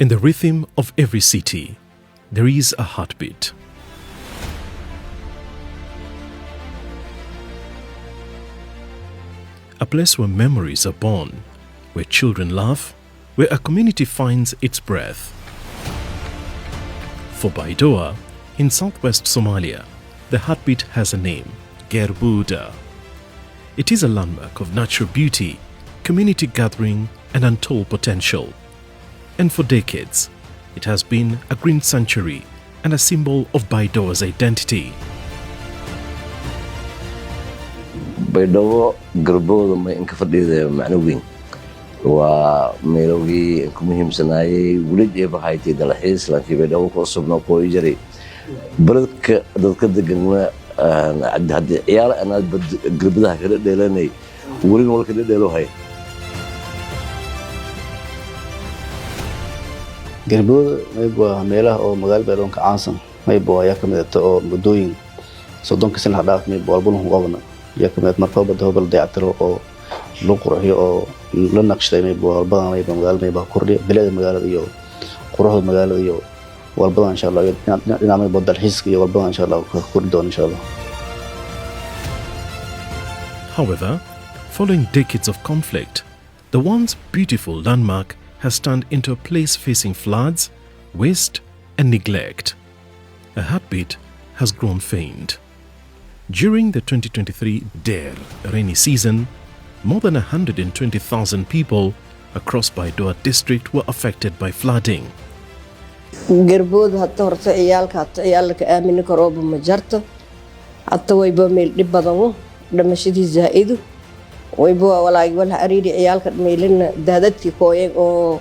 In the rhythm of every city, there is a heartbeat. A place where memories are born, where children laugh, where a community finds its breath. For Baydhabo, in southwest Somalia, the heartbeat has a name, Gerbooda. It is a landmark of natural beauty, community gathering and untold potential. And for decades, it has been a green sanctuary and a symbol of Baydhabo's identity. Baydhabo Gerbooda ma in ka fadhida macno weyn waa meelowgii ku muhiimsanaayay weligeed ba haytay dalxiis laakiin Baydhabo ku cusubna ku jiray baladka dadka deganna hadii ciyaar aan Gerbooda kala dheelanay weligeed wal kala dheelo hay Gerbooda waa meelaha oo magaalada Baydhabo ka caansan ayaa ka mid ah oo mudooyin 30 sano dhaaf walbana qabana yaa ka mid markaa Baydhabo bal dayactiro oo loo qurxiyo oo la naqshadeeyay walbana magaalada kordhiyo bilada magaalada iyo quruxda magaalada iyo walbana insha Allah inaan badal xiiska iyo walbana insha Allah ka kordhiyo insha Allah. However, following decades of conflict, the once beautiful landmark has turned into a place facing floods, waste and neglect. A heartbeat has grown faint. During the 2023 Deir rainy season, more than 120,000 people across Baydhabo district were affected by flooding. Gerbooda hatta horta ciyaalka aamin karooba ma jarto hatta wayba meel dhib badan dhamashadii zaa'idu wayba walaay wal xariiri ciyaalka meelina daadadkii kooyay oo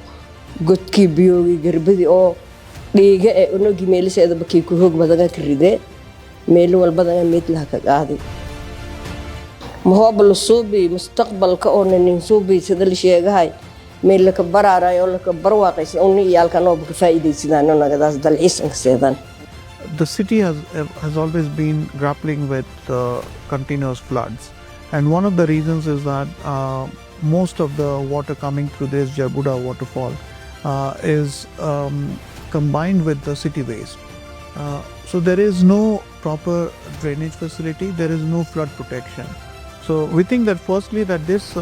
godkii biyoogi Gerbadi oo dhiiga ee unogi meeliseeda bakii ku hoog badan ka ridee meel walbadan mid la ka qaaday mahoob lusubi mustaqbalka oo nin suubi sida la sheegahay meel la ka bararayo la ka barwaaqaysan oo ciyaalka noo ka faa'iideysadaan nagadaas dalxiis ka seedan. The city has always been grappling with continuous floods, and one of the reasons is that most of the water coming through this Gerbooda waterfall is combined with the city waste. So there is no proper drainage facility, there is no flood protection. So we think that firstly that this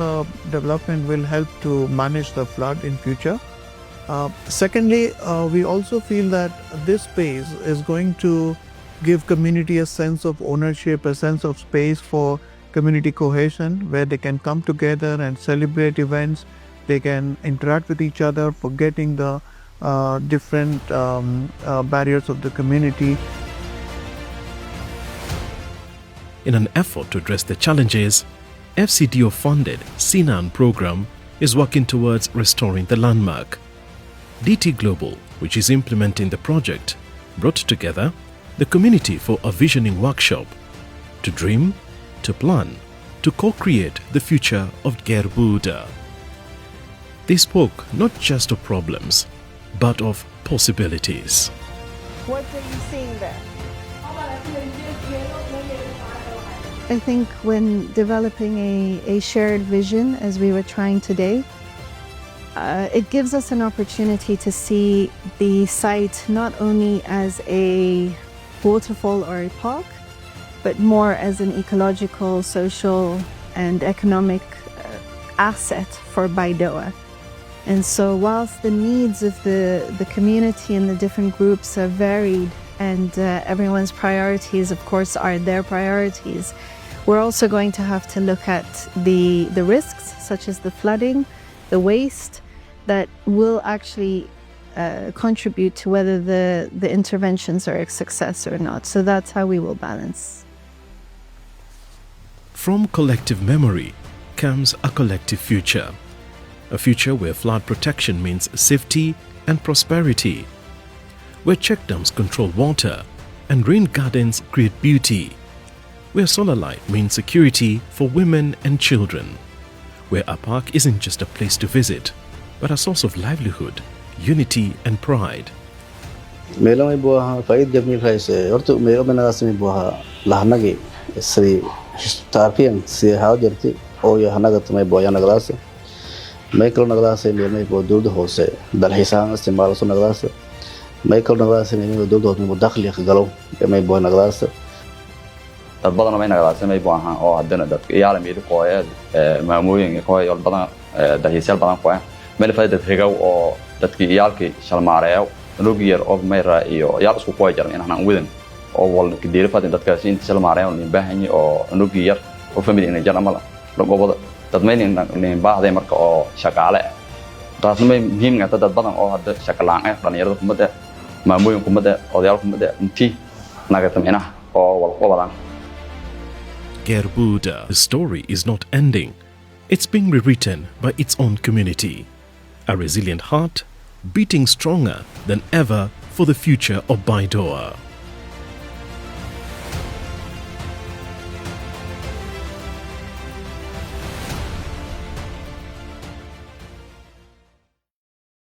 development will help to manage the flood in future. Secondly, we also feel that this space is going to give community a sense of ownership, a sense of space for community cohesion, where they can come together and celebrate events. They can interact with each other, forgetting the different barriers of the community. In an effort to address the challenges, FCDO-funded SINAAN program is working towards restoring the landmark. DT Global, which is implementing the project, brought together the community for a visioning workshop to dream, to plan, to co-create the future of Gerbooda. They spoke not just of problems, but of possibilities. What are you seeing there? I think when developing a shared vision, as we were trying today, it gives us an opportunity to see the site not only as a waterfall or a park, but more as an ecological, social, and economic asset for Baydhabo. And so whilst the needs of the community and the different groups are varied, and everyone's priorities, of course, are their priorities, we're also going to have to look at the risks, such as the flooding, the waste, that will actually contribute to whether the interventions are a success or not. So that's how we will balance. From collective memory comes a collective future. A future where flood protection means safety and prosperity, where check dams control water and rain gardens create beauty, where solar light means security for women and children, where a park isn't just a place to visit, but a source of livelihood, unity and pride. meelo ay buu faa'iido jamil hayse horta meelo banagaas ay buu lahanagi sri taarkiyan si haa jirtay oo yahanaga tamay booyana galaas may kala nagadaasa meel may boo dowladda hoose dalxiis ahaan isticmaalaso nagadaasa may kala nagadaasa meel dowladda hoose may dakhli ka galo may boo nagadaasa dad badan may nagadaasa may boo ahaan oo haddana dadka iyaala meeli kooyad maamooyin kooyad badan dalxiisyal badan kooyad meel fadad rigow oo dadkii iyaalkii shalmaareeyo anugu yar oo mayra iyo iyaal isku kooy jaran inaan wadan oo wal kideer fadin dadkaas inta shalmaareeyo in baahan yahay oo anugu yar oo family in jar amal lagobada dad may in baahday marka oo shaqaale taasna may muhiim ah dad badan oo hadda shaqalaan ah dhalinyarada kumada maamooyin kumada odayaal kumada intii naga tamina oo wal qobadan Gerbooda, the story is not ending. It's being rewritten by its own community. A resilient heart beating stronger than ever for the future of Baydhabo.